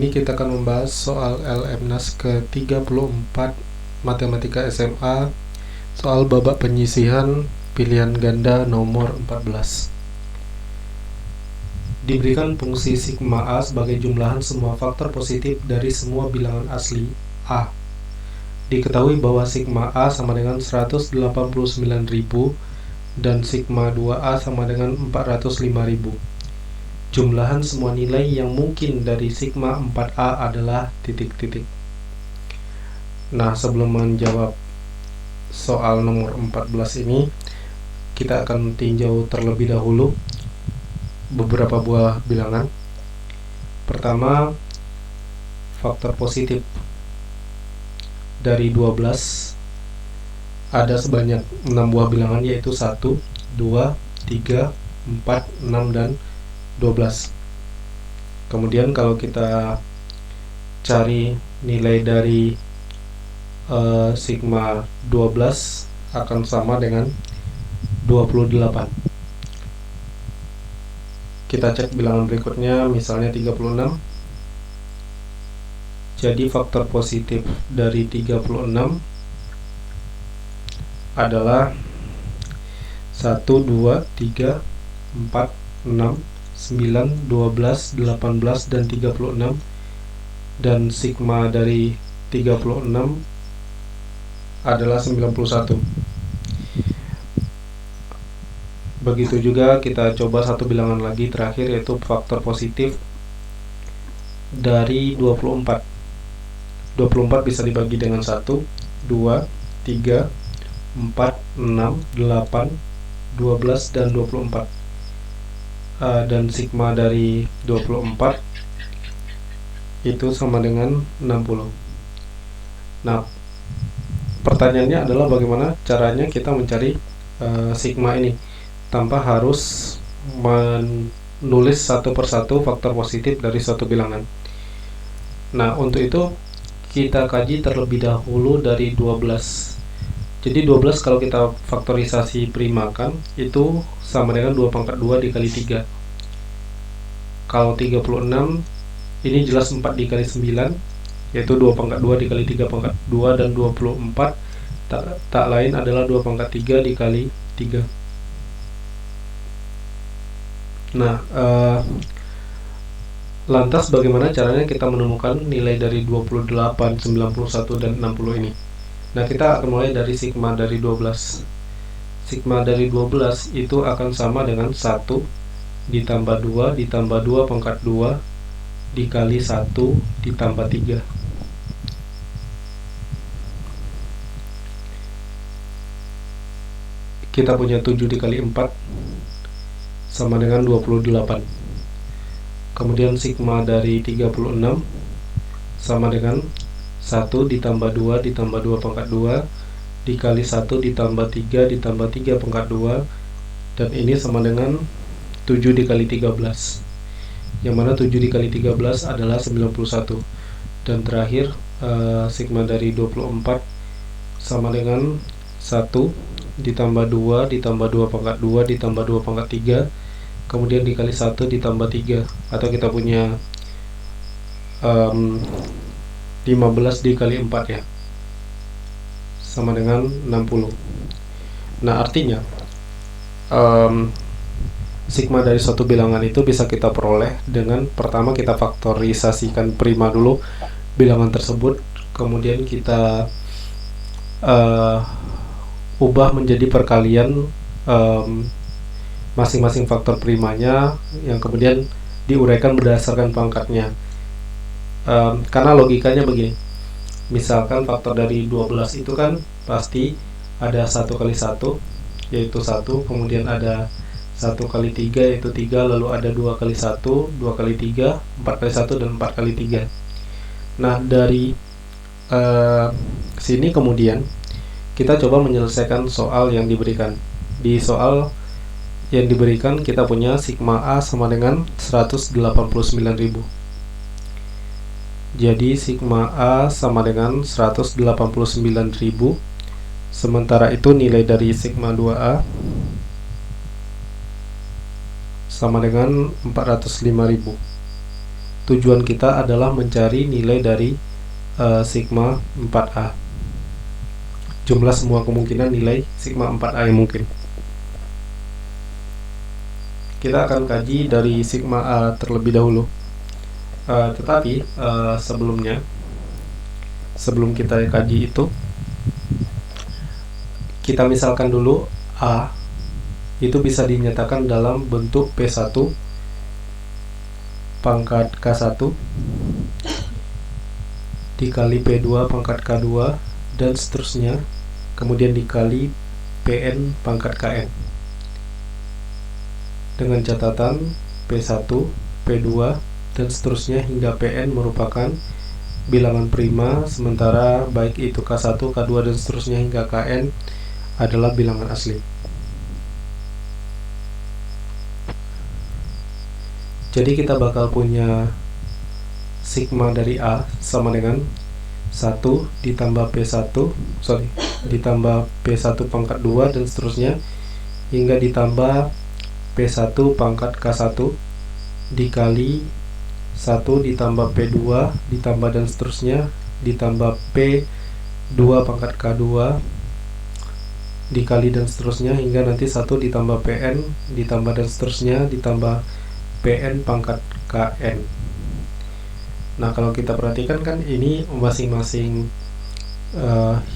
ini kita akan membahas soal LMNAS ke-34 Matematika SMA, soal babak penyisihan pilihan ganda nomor 14. Diberikan fungsi sigma A sebagai jumlahan semua faktor positif dari semua bilangan asli A. Diketahui bahwa sigma A sama dengan 189.000 dan sigma 2A sama dengan 405.000. Jumlahan semua nilai yang mungkin dari sigma 4A adalah titik-titik. Nah, sebelum menjawab soal nomor 14 ini, kita akan tinjau terlebih dahulu beberapa buah bilangan. Pertama, faktor positif dari 12 ada sebanyak 6 buah bilangan, yaitu 1, 2, 3, 4, 6, dan 12. Kemudian kalau kita cari nilai dari sigma 12 akan sama dengan 28. Kita cek bilangan berikutnya, misalnya 36. Jadi faktor positif dari 36 adalah 1, 2, 3, 4, 6, 9, 12, 18, dan 36. Dan sigma dari 36 adalah 91. Begitu juga kita coba satu bilangan lagi terakhir, yaitu faktor positif dari 24. 24 bisa dibagi dengan 1, 2, 3, 4, 6, 8, 12, dan 24. Dan sigma dari 24 itu sama dengan 60. Nah, pertanyaannya adalah bagaimana caranya kita mencari sigma ini tanpa harus menulis satu persatu faktor positif dari suatu bilangan. Nah, untuk itu kita kaji terlebih dahulu dari 12. Jadi 12 kalau kita faktorisasi primakan itu sama dengan 2 pangkat 2 dikali 3. Kalau 36 ini jelas 4 dikali 9, yaitu 2 pangkat 2 dikali 3 pangkat 2, dan 24 tak lain adalah 2 pangkat 3 dikali 3. Nah, lantas bagaimana caranya kita menemukan nilai dari 28, 91, dan 60 ini? Nah, kita akan mulai dari sigma dari 12. Sigma dari 12 itu akan sama dengan 1 ditambah 2 ditambah 2 pangkat 2 dikali 1 ditambah 3. Kita punya 7 dikali 4 sama dengan 28. Kemudian sigma dari 36 sama dengan 1 ditambah 2 ditambah 2 pangkat 2 dikali 1 ditambah 3 ditambah 3 pangkat 2, dan ini sama dengan 7 dikali 13, yang mana 7 dikali 13 adalah 91. Dan terakhir sigma dari 24 sama dengan 1 ditambah 2 ditambah 2 pangkat 2 ditambah 2 pangkat 3, kemudian dikali 1 ditambah 3, atau kita punya 15 dikali 4 ya, sama dengan 60. Nah, artinya sigma dari suatu bilangan itu bisa kita peroleh dengan pertama kita faktorisasikan prima dulu bilangan tersebut, kemudian kita ubah menjadi perkalian masing-masing faktor primanya, yang kemudian diuraikan berdasarkan pangkatnya. Karena logikanya begini, misalkan faktor dari 12 itu kan pasti ada 1 kali 1 yaitu 1, kemudian ada 1 kali 3 yaitu 3, lalu ada 2 kali 1, 2 kali 3, 4 kali 1, dan 4 kali 3. Nah, dari sini kemudian kita coba menyelesaikan soal yang diberikan. Di soal yang diberikan kita punya sigma A sama dengan 189.000. Jadi sigma A sama dengan 189.000. Sementara itu nilai dari sigma 2A sama dengan 405.000. tujuan kita adalah mencari nilai dari sigma 4A, jumlah semua kemungkinan nilai sigma 4A yang mungkin. Kita akan kaji dari sigma A terlebih dahulu. Tetapi sebelum kita kaji itu, kita misalkan dulu A itu bisa dinyatakan dalam bentuk P1 pangkat K1 dikali P2 pangkat K2 dan seterusnya, kemudian dikali Pn pangkat Kn, dengan catatan P1, P2 dan seterusnya hingga Pn merupakan bilangan prima, sementara baik itu K1, K2 dan seterusnya hingga Kn adalah bilangan asli. Jadi kita bakal punya sigma dari A sama dengan 1 ditambah ditambah P1 pangkat 2 dan seterusnya hingga ditambah P1 pangkat K1 dikali 1 ditambah P2 ditambah dan seterusnya ditambah P2 pangkat K2 dikali dan seterusnya hingga nanti 1 ditambah Pn ditambah dan seterusnya ditambah Pn pangkat Kn. Nah, kalau kita perhatikan kan ini masing-masing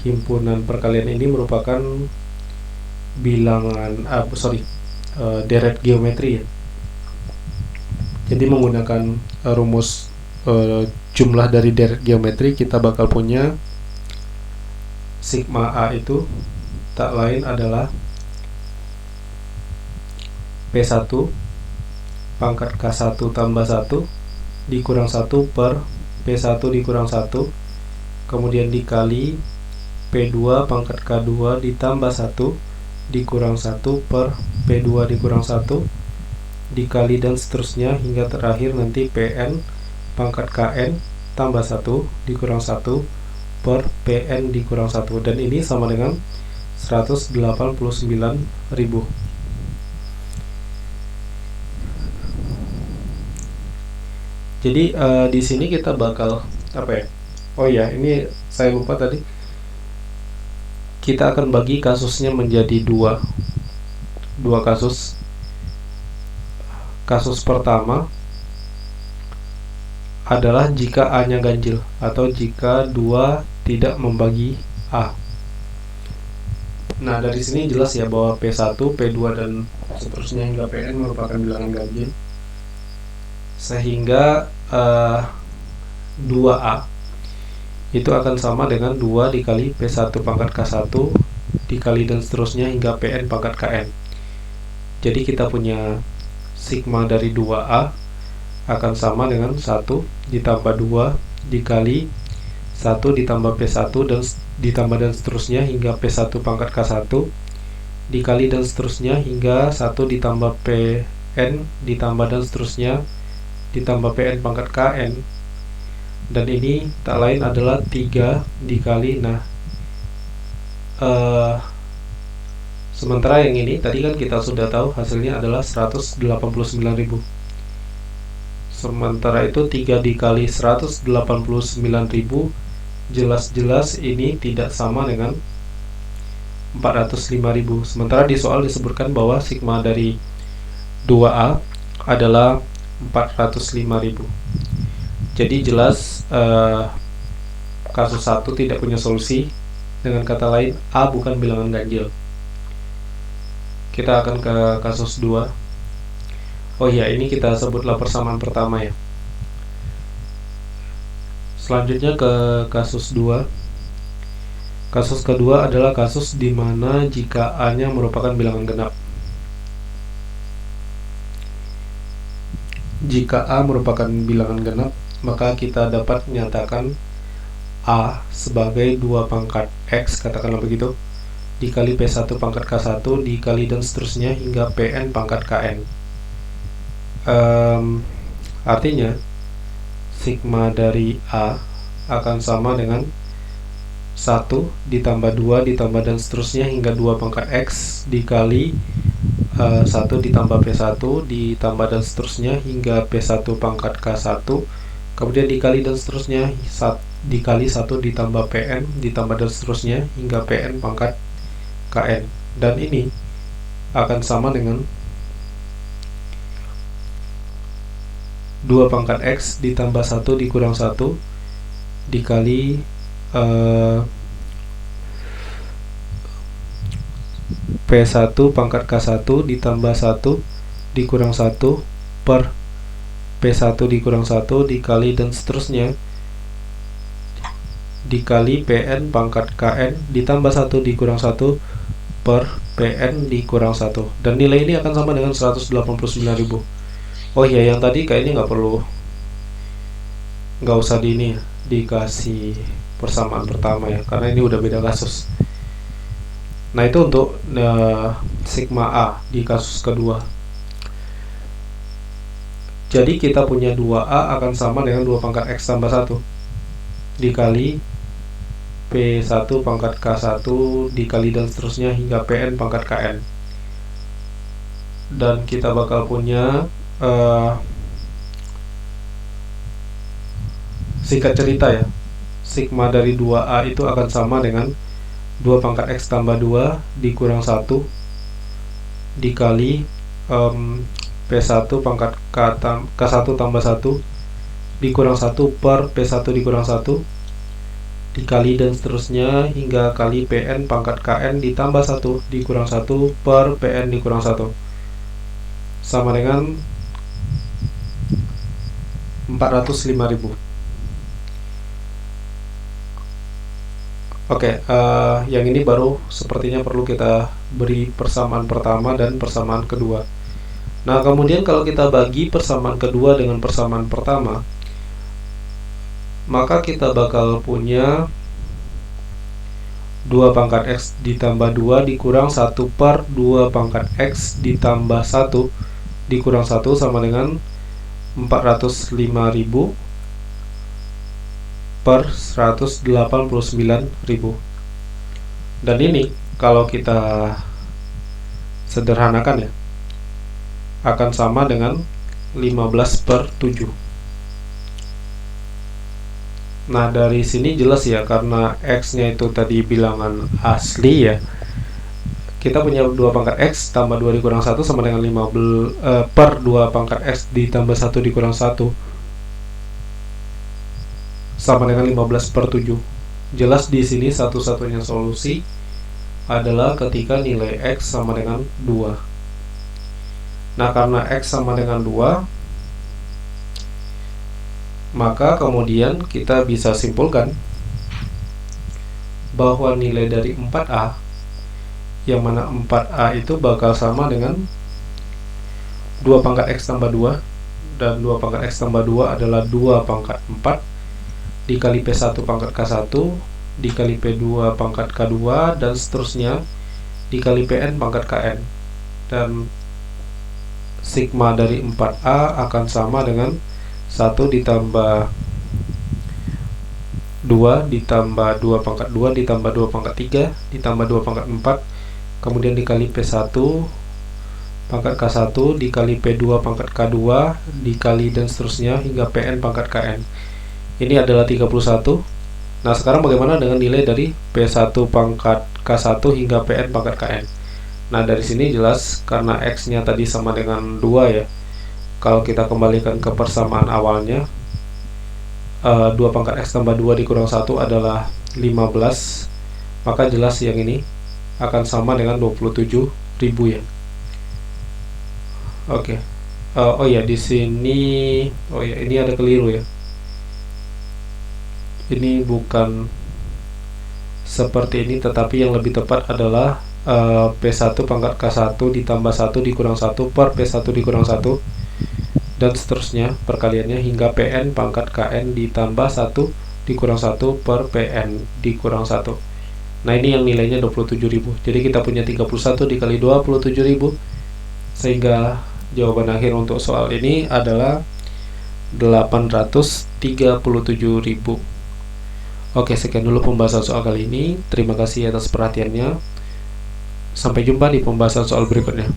himpunan perkalian ini merupakan bilangan deret geometri ya. Jadi menggunakan rumus jumlah dari deret geometri, kita bakal punya sigma A itu tak lain adalah P1 pangkat K1 tambah 1 dikurang 1 per P1 dikurang 1, kemudian dikali P2 pangkat K2 ditambah 1 dikurang 1 per P2 dikurang 1 dikali dan seterusnya hingga terakhir nanti Pn pangkat Kn tambah 1 dikurang 1 per Pn dikurang 1, dan ini sama dengan 189.000. Jadi di sini kita bakal apa ya? Oh ya, ini saya lupa tadi. Kita akan bagi kasusnya menjadi dua kasus. Kasus pertama adalah jika A-nya ganjil atau jika 2 tidak membagi A. Nah, dari sini jelas ya bahwa P1, P2 dan seterusnya hingga Pn merupakan bilangan ganjil. Sehingga 2A itu akan sama dengan 2 dikali P1 pangkat K1 dikali dan seterusnya hingga Pn pangkat Kn. Jadi kita punya sigma dari 2A akan sama dengan 1 ditambah 2 dikali 1 ditambah P1 dan ditambah dan seterusnya hingga P1 pangkat K1 dikali dan seterusnya hingga 1 ditambah Pn ditambah dan seterusnya ditambah Pn pangkat Kn, dan ini tak lain adalah 3 dikali sementara yang ini tadi kan kita sudah tahu hasilnya adalah 189.000. Sementara itu 3 dikali 189.000 jelas-jelas ini tidak sama dengan 405.000. Sementara di soal disebutkan bahwa sigma dari 2A adalah 405.000. Jadi jelas kasus 1 tidak punya solusi. Dengan kata lain, A bukan bilangan ganjil. Kita akan ke kasus 2. Oh ya, ini kita sebutlah persamaan pertama ya. Selanjutnya ke kasus 2. Kasus kedua adalah kasus di mana jika A-nya merupakan bilangan genap. Jika A merupakan bilangan genap, maka kita dapat menyatakan A sebagai 2 pangkat X, katakanlah begitu, dikali P1 pangkat K1 dikali dan seterusnya hingga Pn pangkat Kn. Artinya sigma dari A akan sama dengan 1 ditambah 2 ditambah dan seterusnya hingga 2 pangkat X dikali 1 ditambah P1 ditambah dan seterusnya hingga P1 pangkat K1 kemudian dikali dan seterusnya, dikali 1 ditambah PN ditambah dan seterusnya hingga PN pangkat KN, dan ini akan sama dengan 2 pangkat X ditambah 1 dikurang 1 dikali P1 pangkat K1 ditambah 1 dikurang 1 per P1 dikurang 1 dikali dan seterusnya dikali PN pangkat KN ditambah 1 dikurang 1 per PN dikurang 1, dan nilai ini akan sama dengan 189.000. Oh ya, yang tadi kayaknya nggak usah dikasih persamaan pertama ya, karena ini udah beda kasus. Nah, itu untuk sigma A di kasus kedua. Jadi kita punya 2A akan sama dengan 2 pangkat X tambah 1 dikali P1 pangkat K1 dikali dan seterusnya hingga PN pangkat KN, dan kita bakal punya singkat cerita ya, sigma dari 2A itu akan sama dengan 2 pangkat X tambah 2 dikurang 1 dikali P1 pangkat K1 tambah 1 dikurang 1 per P1 dikurang 1 dikali dan seterusnya hingga kali PN pangkat KN ditambah 1 dikurang 1 per PN dikurang 1 sama dengan 405.000. Oke, yang ini baru sepertinya perlu kita beri persamaan pertama dan persamaan kedua. Nah, kemudian kalau kita bagi persamaan kedua dengan persamaan pertama, maka kita bakal punya 2 pangkat X ditambah 2 dikurang 1 per 2 pangkat X ditambah 1 dikurang 1 sama dengan 405.000 per 189.000. Dan ini kalau kita sederhanakan ya, akan sama dengan 15/7. Nah, dari sini jelas ya, karena X nya itu tadi bilangan asli ya, kita punya 2 pangkat X tambah 2 dikurang 1 sama dengan 15 per 2 pangkat X ditambah 1 dikurang 1 sama dengan 15/7. Jelas di sini satu-satunya solusi adalah ketika nilai X sama dengan 2. Nah, karena X sama dengan 2, maka kemudian kita bisa simpulkan bahwa nilai dari 4A, yang mana 4A itu bakal sama dengan 2 pangkat X tambah 2, dan 2 pangkat X tambah 2 adalah 2 pangkat 4 dikali P1 pangkat K1 dikali P2 pangkat K2 dan seterusnya dikali PN pangkat KN, dan sigma dari 4A akan sama dengan 1 ditambah 2 ditambah 2 pangkat 2 ditambah 2 pangkat 3 ditambah 2 pangkat 4 kemudian dikali P1 pangkat K1 dikali P2 pangkat K2 dikali dan seterusnya hingga PN pangkat KN. Ini adalah 31. Nah, sekarang bagaimana dengan nilai dari P1 pangkat K1 hingga PN pangkat KN? Nah, dari sini jelas karena X nya tadi sama dengan 2 ya, kalau kita kembalikan ke persamaan awalnya, 2 pangkat X tambah 2 dikurang 1 adalah 15, maka jelas yang ini akan sama dengan 27.000 ya. Oke. Oh ya, di sini ini ada keliru ya. Ini bukan seperti ini, tetapi yang lebih tepat adalah P1 pangkat K1 ditambah 1 dikurang 1 per P1 dikurang 1 dan seterusnya perkaliannya hingga PN pangkat KN ditambah 1 dikurang 1 per PN dikurang 1. Nah, ini yang nilainya 27.000. Jadi kita punya 31 dikali 27.000, sehingga jawaban akhir untuk soal ini adalah 837.000. Oke, sekian dulu pembahasan soal kali ini. Terima kasih atas perhatiannya. Sampai jumpa di pembahasan soal berikutnya.